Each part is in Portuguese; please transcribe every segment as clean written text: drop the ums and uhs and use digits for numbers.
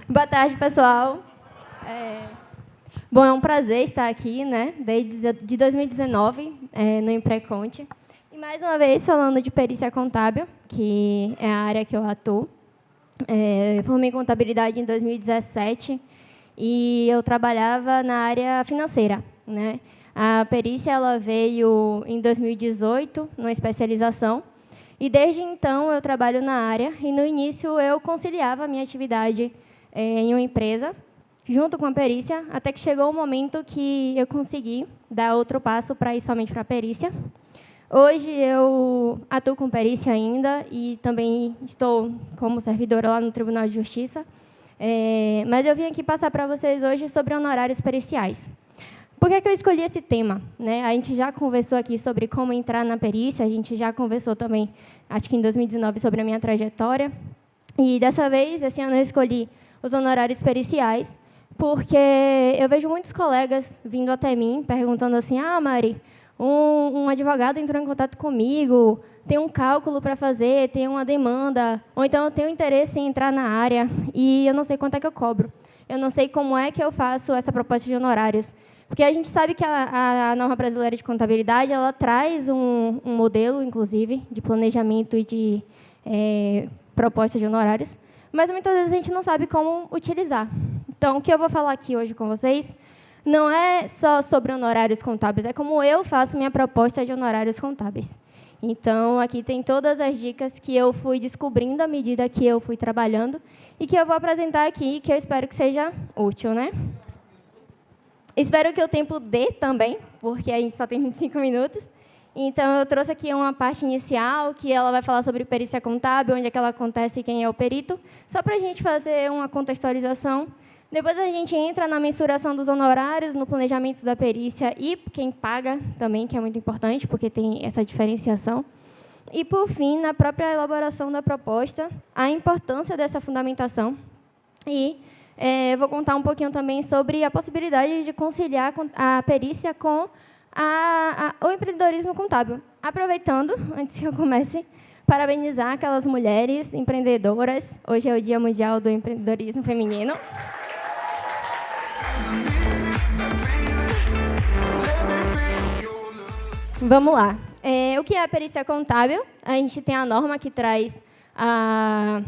Boa tarde, pessoal. Bom, é um prazer estar aqui, né, desde 2019, no Empreconte. E, mais uma vez, falando de perícia contábil, que é a área que eu atuo. Eu formei em contabilidade em 2017 e eu trabalhava na área financeira, né? A perícia ela veio em 2018, numa especialização, e desde então eu trabalho na área, e no início eu conciliava a minha atividade em uma empresa, junto com a perícia, até que chegou o momento que eu consegui dar outro passo para ir somente para a perícia. Hoje eu atuo com perícia ainda e também estou como servidora lá no Tribunal de Justiça, mas eu vim aqui passar para vocês hoje sobre honorários periciais. Por que eu escolhi esse tema? Né? A gente já conversou aqui sobre como entrar na perícia, a gente já conversou também, acho que em 2019, sobre a minha trajetória. E, dessa vez, esse ano eu escolhi os honorários periciais, porque eu vejo muitos colegas vindo até mim, perguntando assim, Mari, um advogado entrou em contato comigo, tem um cálculo para fazer, tem uma demanda, ou então eu tenho interesse em entrar na área e eu não sei quanto é que eu cobro. Eu não sei como é que eu faço essa proposta de honorários. Porque a gente sabe que a norma brasileira de contabilidade ela traz um modelo, inclusive, de planejamento e de proposta de honorários, mas muitas vezes a gente não sabe como utilizar. Então, o que eu vou falar aqui hoje com vocês não é só sobre honorários contábeis, é como eu faço minha proposta de honorários contábeis. Então, aqui tem todas as dicas que eu fui descobrindo à medida que eu fui trabalhando e que eu vou apresentar aqui, que eu espero que seja útil, né? Espero que o tempo dê também, porque a gente só tem 25 minutos. Então, eu trouxe aqui uma parte inicial, que ela vai falar sobre perícia contábil, onde é que ela acontece e quem é o perito, só para a gente fazer uma contextualização. Depois a gente entra na mensuração dos honorários, no planejamento da perícia e quem paga também, que é muito importante, porque tem essa diferenciação. E, por fim, na própria elaboração da proposta, a importância dessa fundamentação. E vou contar um pouquinho também sobre a possibilidade de conciliar a perícia com o empreendedorismo contábil. Aproveitando, antes que eu comece, parabenizar aquelas mulheres empreendedoras. Hoje é o Dia Mundial do Empreendedorismo Feminino. Vamos lá. O que é a perícia contábil? A gente tem a norma que traz a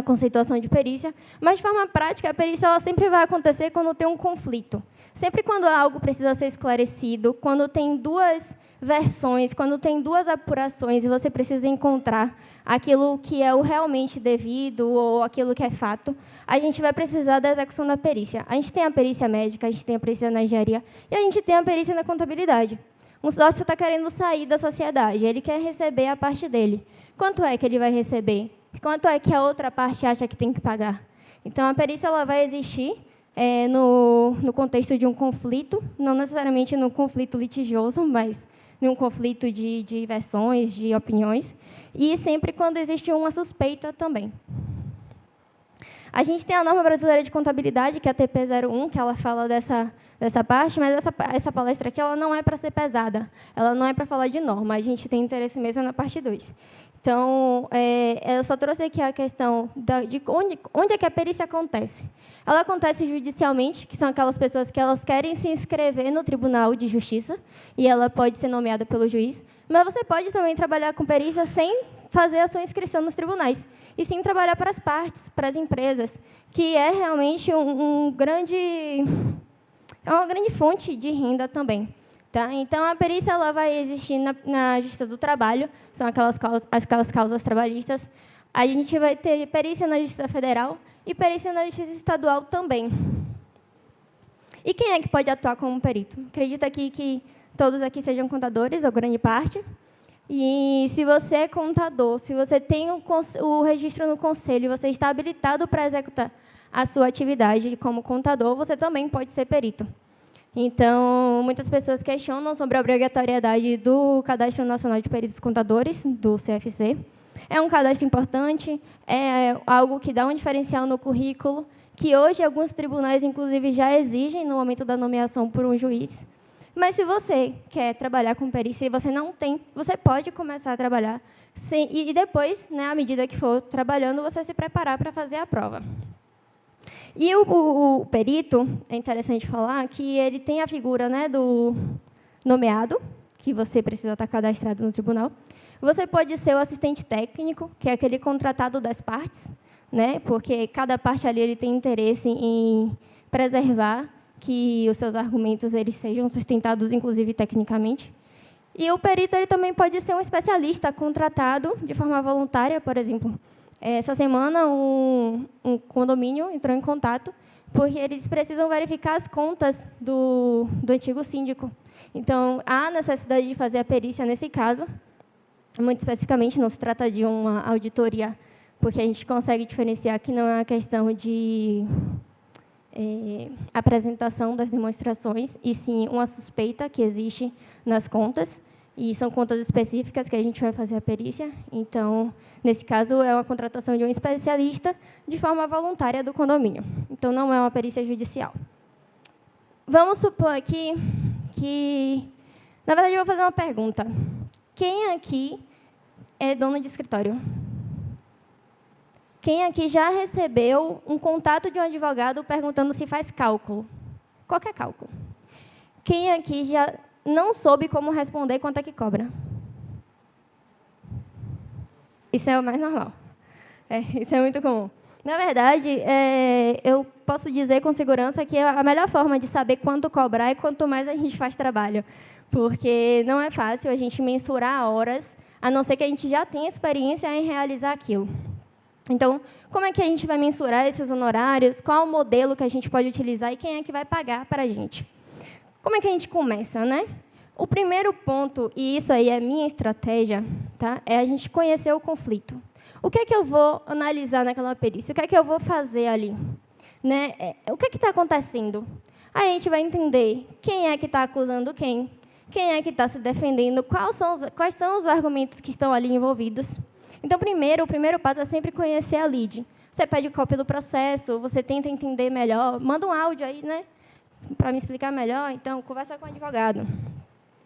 conceituação de perícia, mas, de forma prática, a perícia ela sempre vai acontecer quando tem um conflito. Sempre quando algo precisa ser esclarecido, quando tem duas versões, quando tem duas apurações e você precisa encontrar aquilo que é o realmente devido ou aquilo que é fato, a gente vai precisar da execução da perícia. A gente tem a perícia médica, a gente tem a perícia na engenharia e a gente tem a perícia na contabilidade. Um sócio está querendo sair da sociedade, ele quer receber a parte dele. Quanto é que ele vai receber? Quanto é que a outra parte acha que tem que pagar? Então, a perícia ela vai existir no contexto de um conflito, não necessariamente no conflito litigioso, mas num conflito de versões, de opiniões, e sempre quando existe uma suspeita também. A gente tem a norma brasileira de contabilidade, que é a TP01, que ela fala dessa parte, mas essa palestra aqui ela não é para ser pesada, ela não é para falar de norma, a gente tem interesse mesmo na parte 2. Então, eu só trouxe aqui a questão de onde é que a perícia acontece. Ela acontece judicialmente, que são aquelas pessoas que elas querem se inscrever no Tribunal de Justiça, e ela pode ser nomeada pelo juiz, mas você pode também trabalhar com perícia sem fazer a sua inscrição nos tribunais, e sim trabalhar para as partes, para as empresas, que é realmente uma grande fonte de renda também. Tá? Então, a perícia ela vai existir na Justiça do Trabalho, são aquelas causas trabalhistas. A gente vai ter perícia na Justiça Federal e perícia na Justiça Estadual também. E quem é que pode atuar como perito? Acredito aqui que todos aqui sejam contadores, ou grande parte. E, se você é contador, se você tem o registro no conselho e você está habilitado para executar a sua atividade como contador, você também pode ser perito. Então, muitas pessoas questionam sobre a obrigatoriedade do Cadastro Nacional de Peritos Contadores, do CFC. É um cadastro importante, é algo que dá um diferencial no currículo, que hoje alguns tribunais, inclusive, já exigem no momento da nomeação por um juiz. Mas, se você quer trabalhar com perícia e você não tem, você pode começar a trabalhar. E depois, né, à medida que for trabalhando, você se preparar para fazer a prova. E o perito, é interessante falar que ele tem a figura, né, do nomeado, que você precisa estar cadastrado no tribunal. Você pode ser o assistente técnico, que é aquele contratado das partes, né, porque cada parte ali ele tem interesse em preservar que os seus argumentos eles sejam sustentados, inclusive tecnicamente. E o perito ele também pode ser um especialista contratado de forma voluntária, por exemplo. Essa semana, um condomínio entrou em contato porque eles precisam verificar as contas do antigo síndico. Então, há necessidade de fazer a perícia nesse caso. Muito especificamente, não se trata de uma auditoria, porque a gente consegue diferenciar que não é uma questão de apresentação das demonstrações, e sim uma suspeita que existe nas contas, e são contas específicas que a gente vai fazer a perícia. Então, nesse caso, é uma contratação de um especialista de forma voluntária do condomínio. Então, não é uma perícia judicial. Vamos supor aqui que... Na verdade, eu vou fazer uma pergunta. Quem aqui é dono de escritório? Quem aqui já recebeu um contato de um advogado perguntando se faz cálculo? Qualquer cálculo. Quem aqui já não soube como responder quanto é que cobra? Isso é o mais normal. Isso é muito comum. Na verdade, eu posso dizer com segurança que a melhor forma de saber quanto cobrar é quanto mais a gente faz trabalho, porque não é fácil a gente mensurar horas, a não ser que a gente já tenha experiência em realizar aquilo. Então, como é que a gente vai mensurar esses honorários? Qual o modelo que a gente pode utilizar e quem é que vai pagar para a gente? Como é que a gente começa, né? O primeiro ponto, e isso aí é a minha estratégia, tá? É a gente conhecer o conflito. O que é que eu vou analisar naquela perícia? O que é que eu vou fazer ali? Né? O que é que está acontecendo? Aí a gente vai entender quem é que está acusando quem é que está se defendendo, quais são os argumentos que estão ali envolvidos. Então, o primeiro passo é sempre conhecer a lide. Você pede cópia do processo, você tenta entender melhor, manda um áudio aí, né, para me explicar melhor, então, conversa com o advogado.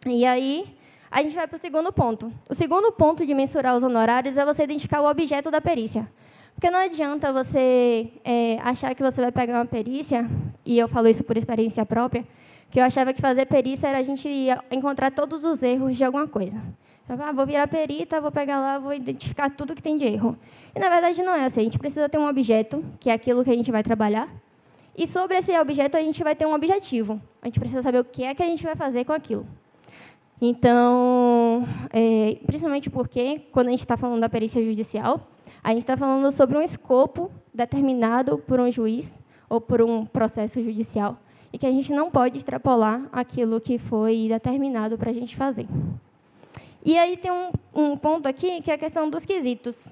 E aí, a gente vai para o segundo ponto. O segundo ponto de mensurar os honorários é você identificar o objeto da perícia. Porque não adianta você achar que você vai pegar uma perícia, e eu falo isso por experiência própria, que eu achava que fazer perícia era a gente encontrar todos os erros de alguma coisa. Vou virar perita, vou pegar lá, vou identificar tudo que tem de erro. E, na verdade, não é assim. A gente precisa ter um objeto, que é aquilo que a gente vai trabalhar, e sobre esse objeto a gente vai ter um objetivo. A gente precisa saber o que é que a gente vai fazer com aquilo. Então, principalmente porque, quando a gente está falando da perícia judicial, a gente está falando sobre um escopo determinado por um juiz ou por um processo judicial, e que a gente não pode extrapolar aquilo que foi determinado para a gente fazer. E aí tem um ponto aqui, que é a questão dos quesitos.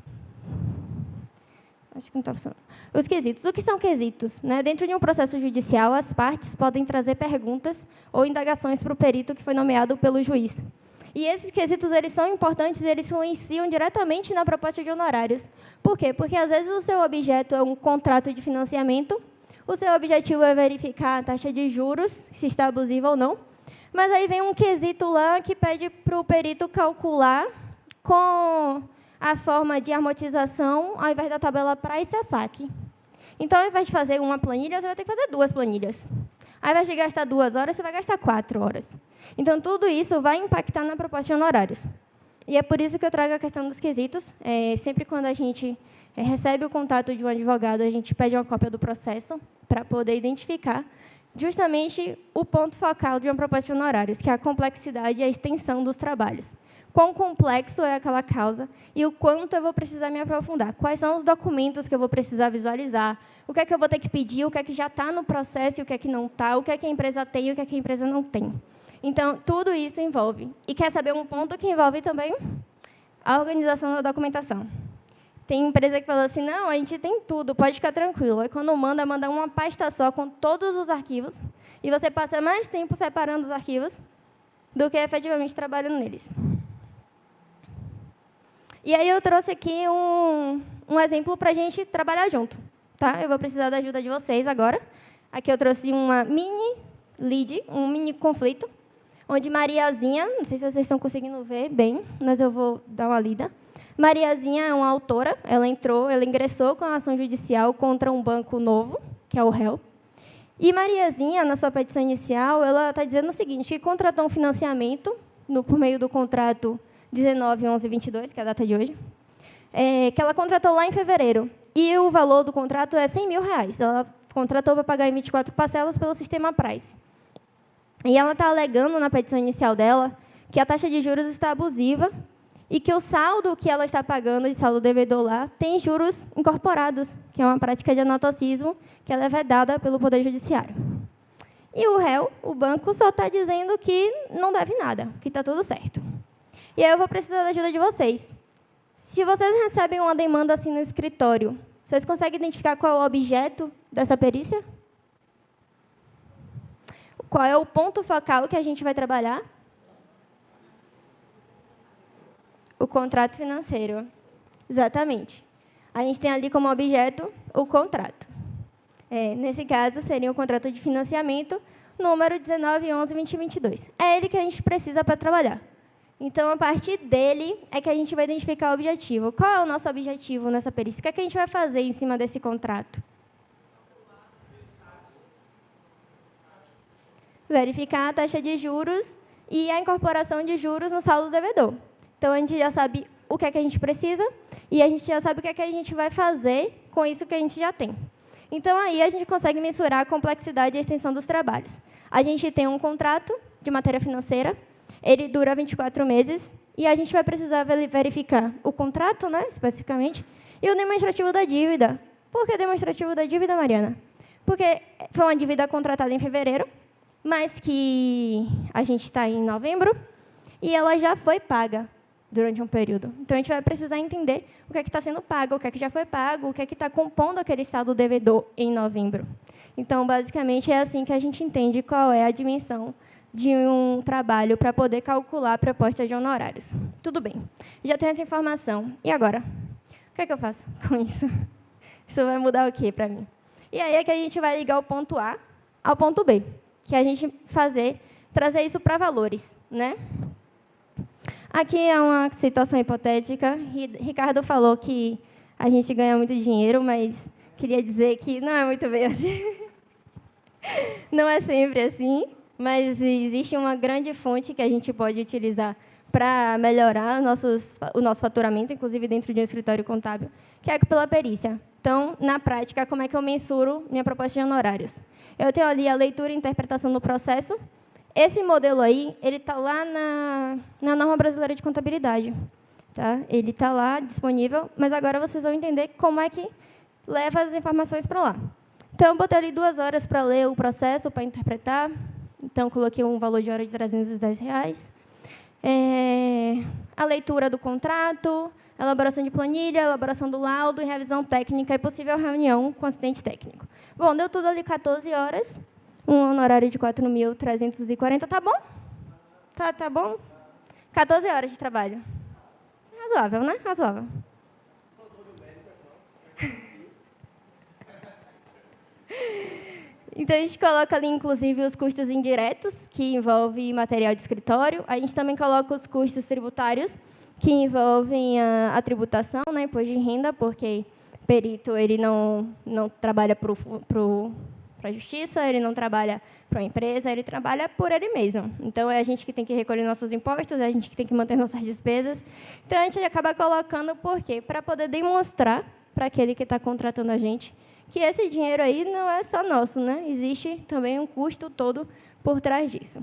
Acho que não está funcionando. Os quesitos. O que são quesitos? Né? Dentro de um processo judicial, as partes podem trazer perguntas ou indagações para o perito que foi nomeado pelo juiz. E esses quesitos eles são importantes, eles influenciam diretamente na proposta de honorários. Por quê? Porque, às vezes, o seu objeto é um contrato de financiamento, o seu objetivo é verificar a taxa de juros, se está abusiva ou não, mas aí vem um quesito lá que pede para o perito calcular com a forma de amortização, ao invés da tabela price, a saque. Então, ao invés de fazer uma planilha, você vai ter que fazer 2 planilhas. Ao invés de gastar 2 horas, você vai gastar 4 horas. Então, tudo isso vai impactar na proposta de honorários. E é por isso que eu trago a questão dos quesitos. Sempre quando a gente recebe o contato de um advogado, a gente pede uma cópia do processo para poder identificar justamente o ponto focal de uma proposta de honorários, que é a complexidade e a extensão dos trabalhos. Quão complexo é aquela causa e o quanto eu vou precisar me aprofundar. Quais são os documentos que eu vou precisar visualizar, o que é que eu vou ter que pedir, o que é que já está no processo e o que é que não está, o que é que a empresa tem e o que é que a empresa não tem. Então, tudo isso envolve. E quer saber um ponto que envolve também? A organização da documentação. Tem empresa que fala assim, não, a gente tem tudo, pode ficar tranquilo. Aí, quando manda uma pasta só com todos os arquivos, e você passa mais tempo separando os arquivos do que efetivamente trabalhando neles. E aí eu trouxe aqui um exemplo para a gente trabalhar junto. Tá? Eu vou precisar da ajuda de vocês agora. Aqui eu trouxe uma mini lead, um mini conflito, onde Mariazinha, não sei se vocês estão conseguindo ver bem, mas eu vou dar uma lida. Mariazinha é uma autora, ela ingressou com a ação judicial contra um banco novo, que é o réu. E Mariazinha, na sua petição inicial, ela está dizendo o seguinte, que contratou um financiamento por meio do contrato 19.11.22, que é a data de hoje, que ela contratou lá em fevereiro. E o valor do contrato é R$100 mil. Ela contratou para pagar em 24 parcelas pelo sistema Price. E ela está alegando na petição inicial dela que a taxa de juros está abusiva e que o saldo que ela está pagando de saldo devedor lá tem juros incorporados, que é uma prática de anotocismo que ela é vedada pelo Poder Judiciário. E o réu, o banco, só está dizendo que não deve nada, que está tudo certo. E aí eu vou precisar da ajuda de vocês. Se vocês recebem uma demanda assim no escritório, vocês conseguem identificar qual é o objeto dessa perícia? Qual é o ponto focal que a gente vai trabalhar? O contrato financeiro. Exatamente. A gente tem ali como objeto o contrato. Nesse caso, seria o contrato de financiamento, número 19.11.2022. É ele que a gente precisa para trabalhar. Então, a partir dele é que a gente vai identificar o objetivo. Qual é o nosso objetivo nessa perícia? O que é que a gente vai fazer em cima desse contrato? Verificar a taxa de juros e a incorporação de juros no saldo devedor. Então, a gente já sabe o que é que a gente precisa e a gente já sabe o que é que a gente vai fazer com isso que a gente já tem. Então, aí a gente consegue mensurar a complexidade e a extensão dos trabalhos. A gente tem um contrato de matéria financeira, ele dura 24 meses, e a gente vai precisar verificar o contrato, né, especificamente, e o demonstrativo da dívida. Por que demonstrativo da dívida, Mariana? Porque foi uma dívida contratada em fevereiro, mas que a gente está em novembro, e ela já foi paga durante um período. Então, a gente vai precisar entender o que é que está sendo pago, o que é que já foi pago, o que é que está compondo aquele saldo devedor em novembro. Então, basicamente, é assim que a gente entende qual é a dimensão de um trabalho para poder calcular a proposta de honorários. Tudo bem, já tenho essa informação. E agora? O que é que eu faço com isso? Isso vai mudar o quê para mim? E aí é que a gente vai ligar o ponto A ao ponto B, que é a gente trazer isso para valores, né? Aqui é uma situação hipotética. Ricardo falou que a gente ganha muito dinheiro, mas queria dizer que não é muito bem assim. Não é sempre assim, mas existe uma grande fonte que a gente pode utilizar para melhorar o nosso faturamento, inclusive dentro de um escritório contábil, que é pela perícia. Então, na prática, como é que eu mensuro minha proposta de honorários? Eu tenho ali a leitura e interpretação do processo. Esse modelo aí, ele está lá na norma brasileira de contabilidade. Tá? Ele está lá disponível, mas agora vocês vão entender como é que leva as informações para lá. Então, eu botei ali 2 horas para ler o processo, para interpretar. Então, coloquei um valor de hora de R$310. A leitura do contrato, elaboração de planilha, elaboração do laudo e revisão técnica e possível reunião com o assistente técnico. Bom, deu tudo ali 14 horas, um honorário de 4.340, tá bom? Tá bom? 14 horas de trabalho. Razoável, né? Razoável. Então, a gente coloca ali, inclusive, os custos indiretos, que envolvem material de escritório. A gente também coloca os custos tributários, que envolvem a tributação, né, imposto de renda, porque perito ele não trabalha para a justiça, ele não trabalha para a empresa, ele trabalha por ele mesmo. Então, é a gente que tem que recolher nossos impostos, é a gente que tem que manter nossas despesas. Então, a gente acaba colocando por quê? Para poder demonstrar para aquele que está contratando a gente que esse dinheiro aí não é só nosso, né? Existe também um custo todo por trás disso.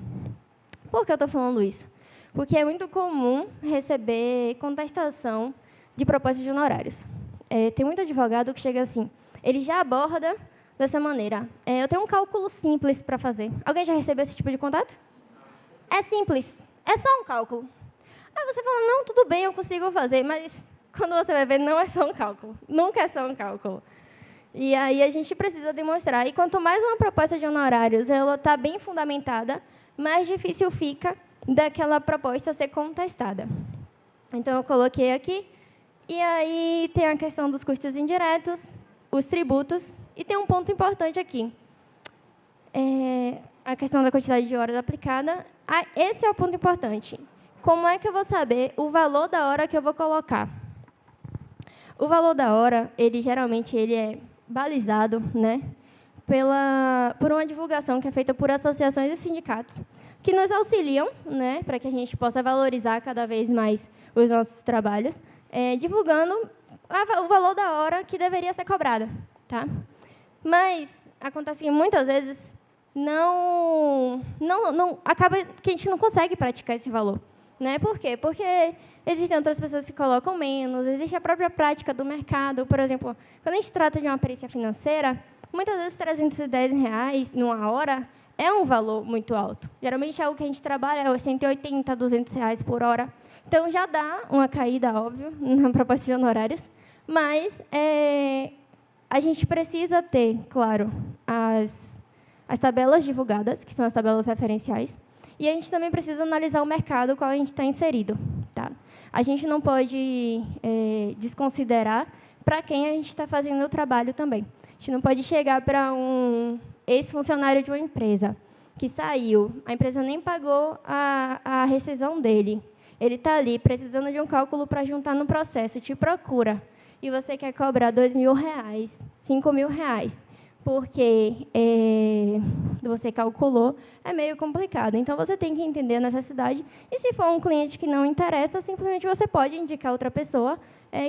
Por que eu estou falando isso? Porque é muito comum receber contestação de propostas de honorários. Tem muito advogado que chega assim, ele já aborda dessa maneira. Eu tenho um cálculo simples para fazer. Alguém já recebeu esse tipo de contato? É simples, é só um cálculo. Aí você fala, não, tudo bem, eu consigo fazer, mas quando você vai ver, não é só um cálculo. Nunca é só um cálculo. E aí a gente precisa demonstrar. E quanto mais uma proposta de honorários ela está bem fundamentada, mais difícil fica daquela proposta ser contestada. Então, eu coloquei aqui. E aí tem a questão dos custos indiretos, os tributos. E tem um ponto importante aqui. A questão da quantidade de horas aplicada. Esse é o ponto importante. Como é que eu vou saber o valor da hora que eu vou colocar? O valor da hora, geralmente, ele é balizado, né, por uma divulgação que é feita por associações e sindicatos, que nos auxiliam, né, para que a gente possa valorizar cada vez mais os nossos trabalhos, divulgando o valor da hora que deveria ser cobrada. Tá? Mas acontece que, muitas vezes, acaba que a gente não consegue praticar esse valor. Né? Por quê? Porque existem outras pessoas que colocam menos, existe a própria prática do mercado. Por exemplo, quando a gente trata de uma perícia financeira, muitas vezes R$310 numa hora é um valor muito alto. Geralmente, algo que a gente trabalha é R$180, R$200 por hora. Então, já dá uma caída, óbvio, na proposta de honorários, mas a gente precisa ter, claro, as tabelas divulgadas, que são as tabelas referenciais, e a gente também precisa analisar o mercado no qual a gente está inserido. Tá? A gente não pode desconsiderar para quem a gente está fazendo o trabalho também. A gente não pode chegar para um ex-funcionário de uma empresa que saiu, a empresa nem pagou a rescisão dele, ele está ali precisando de um cálculo para juntar no processo, te procura, e você quer cobrar R$2.000, R$5.000, porque você calculou, é meio complicado. Então, você tem que entender a necessidade, e se for um cliente que não interessa, simplesmente você pode indicar outra pessoa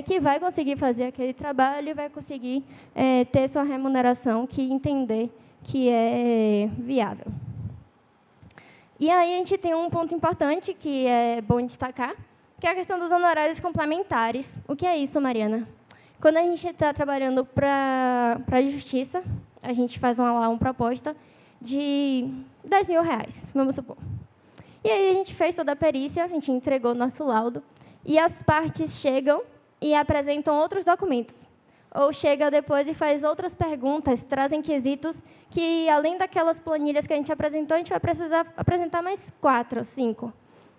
que vai conseguir fazer aquele trabalho e vai conseguir ter sua remuneração, que entender que é viável. E aí a gente tem um ponto importante que é bom destacar, que é a questão dos honorários complementares. O que é isso, Mariana? Quando a gente está trabalhando para a justiça, a gente faz uma proposta de R$10.000, vamos supor. E aí a gente fez toda a perícia, a gente entregou o nosso laudo, e as partes chegam e apresentam outros documentos. Ou chega depois e faz outras perguntas, trazem quesitos que, além daquelas planilhas que a gente apresentou, a gente vai precisar apresentar mais 4, 5.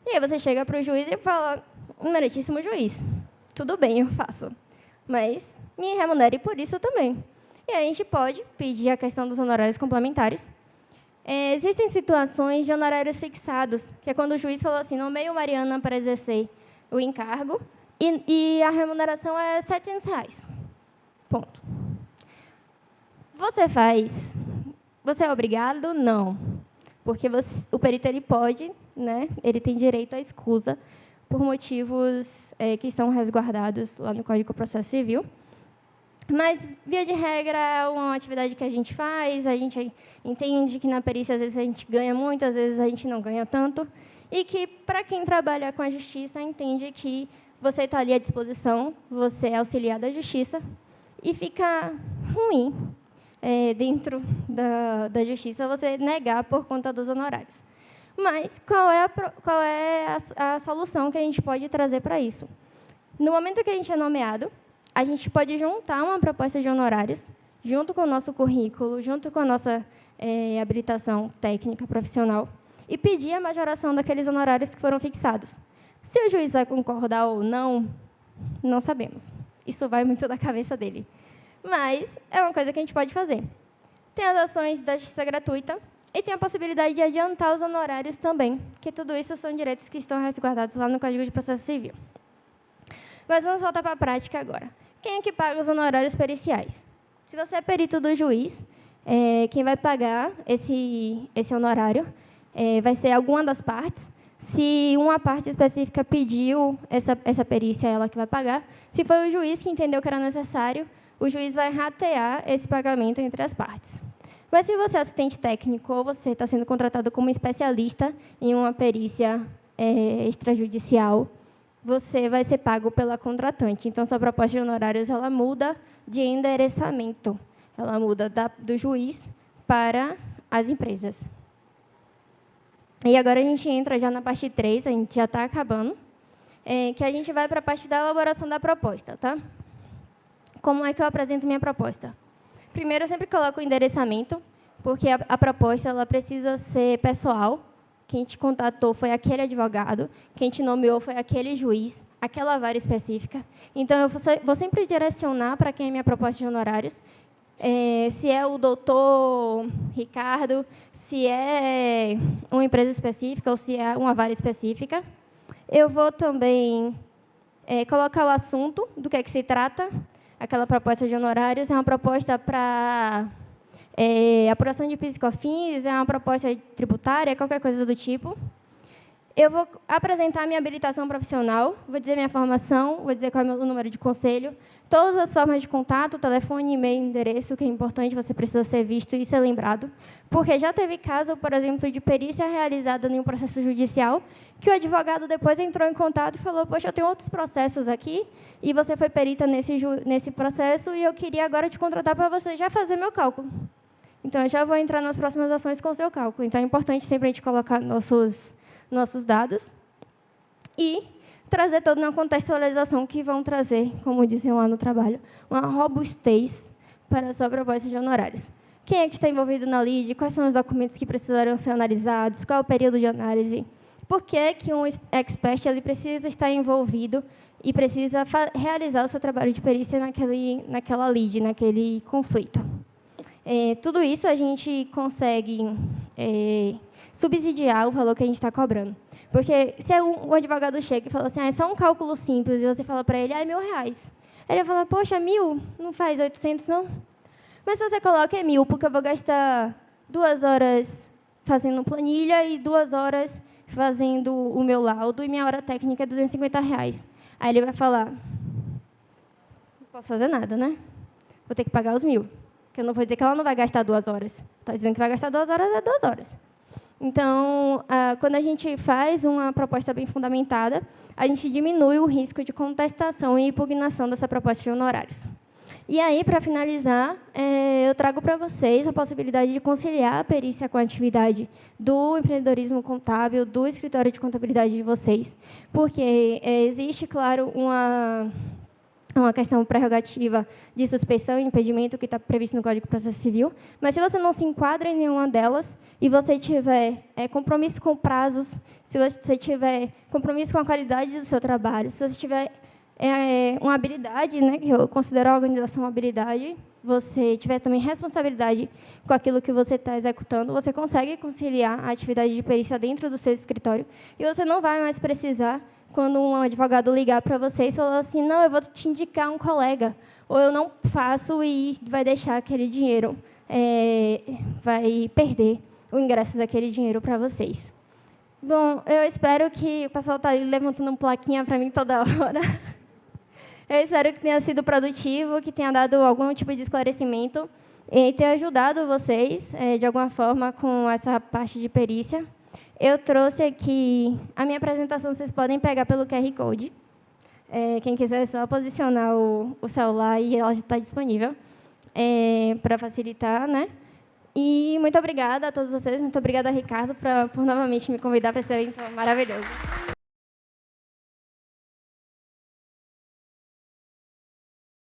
E aí você chega para o juiz e fala, meritíssimo juiz, tudo bem, eu faço, mas me remunere por isso também. E aí a gente pode pedir a questão dos honorários complementares. Existem situações de honorários fixados, que é quando o juiz fala assim, nomeio Mariana para exercer o encargo, e a remuneração é R$700. Ponto. Você é obrigado? Não. Porque o perito ele pode, né, ele tem direito à escusa por motivos que estão resguardados lá no Código de Processo Civil. Mas, via de regra, é uma atividade que a gente faz, a gente entende que na perícia, às vezes, a gente ganha muito, às vezes, a gente não ganha tanto, e que, para quem trabalha com a justiça, entende que você está ali à disposição, você é auxiliar da justiça, e fica ruim dentro da justiça você negar por conta dos honorários. Mas qual é a solução que a gente pode trazer para isso? No momento que a gente é nomeado, a gente pode juntar uma proposta de honorários, junto com o nosso currículo, junto com a nossa habilitação técnica profissional, e pedir a majoração daqueles honorários que foram fixados. Se o juiz vai concordar ou não, não sabemos. Isso vai muito da cabeça dele. Mas é uma coisa que a gente pode fazer. Tem as ações da justiça gratuita e tem a possibilidade de adiantar os honorários também, que tudo isso são direitos que estão resguardados lá no Código de Processo Civil. Mas vamos voltar para a prática agora. Quem é que paga os honorários periciais? Se você é perito do juiz, quem vai pagar esse honorário vai ser alguma das partes. Se uma parte específica pediu essa perícia, é ela que vai pagar. Se foi o juiz que entendeu que era necessário, o juiz vai ratear esse pagamento entre as partes. Mas se você é assistente técnico ou você está sendo contratado como especialista em uma perícia extrajudicial, você vai ser pago pela contratante. Então, sua proposta de honorários ela muda de endereçamento. Ela muda do juiz para as empresas. E agora a gente entra já na parte 3, a gente já está acabando, que a gente vai para a parte da elaboração da proposta. Tá? Como é que eu apresento minha proposta? Primeiro, eu sempre coloco o endereçamento, porque a proposta ela precisa ser pessoal. Quem te contatou foi aquele advogado, quem te nomeou foi aquele juiz, aquela vara específica. Então, eu vou sempre direcionar para quem é minha proposta de honorários, se é o doutor Ricardo, se é uma empresa específica ou se é uma vara específica. Eu vou também colocar o assunto do que é que se trata. Aquela proposta de honorários é uma proposta para apuração de PIS e COFINS, é uma proposta tributária, qualquer coisa do tipo. Eu vou apresentar minha habilitação profissional, vou dizer minha formação, vou dizer qual é o meu número de conselho, todas as formas de contato, telefone, e-mail, endereço, que é importante, você precisa ser visto e ser lembrado. Porque já teve caso, por exemplo, de perícia realizada em um processo judicial, que o advogado depois entrou em contato e falou, poxa, eu tenho outros processos aqui, e você foi perita nesse processo, e eu queria agora te contratar para você já fazer meu cálculo. Então, eu já vou entrar nas próximas ações com o seu cálculo. Então, é importante sempre a gente colocar nossos dados e trazer toda uma contextualização que vão trazer, como dizem lá no trabalho, uma robustez para a sua proposta de honorários. Quem é que está envolvido na lide? Quais são os documentos que precisarão ser analisados? Qual é o período de análise? Por que um expert ele precisa estar envolvido e precisa realizar o seu trabalho de perícia naquela lide, naquele conflito? Tudo isso a gente consegue subsidiar o valor que a gente está cobrando. Porque se um advogado chega e fala assim, é só um cálculo simples, e você fala para ele, é R$1.000. Ele vai falar, poxa, 1.000? Não faz 800, não? Mas se você coloca 1.000, porque eu vou gastar 2 horas fazendo planilha e 2 horas fazendo o meu laudo, e minha hora técnica é R$250. Aí ele vai falar, não posso fazer nada, né? Vou ter que pagar os 1.000. Porque eu não vou dizer que ela não vai gastar 2 horas. Está dizendo que vai gastar 2 horas, é 2 horas. Então, quando a gente faz uma proposta bem fundamentada, a gente diminui o risco de contestação e impugnação dessa proposta de honorários. E aí, para finalizar, eu trago para vocês a possibilidade de conciliar a perícia com a atividade do empreendedorismo contábil, do escritório de contabilidade de vocês, porque existe, claro, uma questão prerrogativa de suspeição e impedimento que está previsto no Código de Processo Civil, mas se você não se enquadra em nenhuma delas e você tiver compromisso com prazos, se você tiver compromisso com a qualidade do seu trabalho, se você tiver uma habilidade, né, que eu considero a organização uma habilidade, você tiver também responsabilidade com aquilo que você está executando, você consegue conciliar a atividade de perícia dentro do seu escritório e você não vai mais precisar, quando um advogado ligar para você e falar assim, não, eu vou te indicar um colega, ou eu não faço e vai deixar aquele dinheiro, vai perder o ingresso daquele dinheiro para vocês. Bom, eu espero que o pessoal está ali levantando uma plaquinha para mim toda hora. Eu espero que tenha sido produtivo, que tenha dado algum tipo de esclarecimento e ter ajudado vocês, de alguma forma, com essa parte de perícia. Eu trouxe aqui a minha apresentação, vocês podem pegar pelo QR Code. Quem quiser, é só posicionar o celular e ela já está disponível para facilitar, né? E muito obrigada a todos vocês, muito obrigada, Ricardo, por novamente me convidar para esse evento maravilhoso.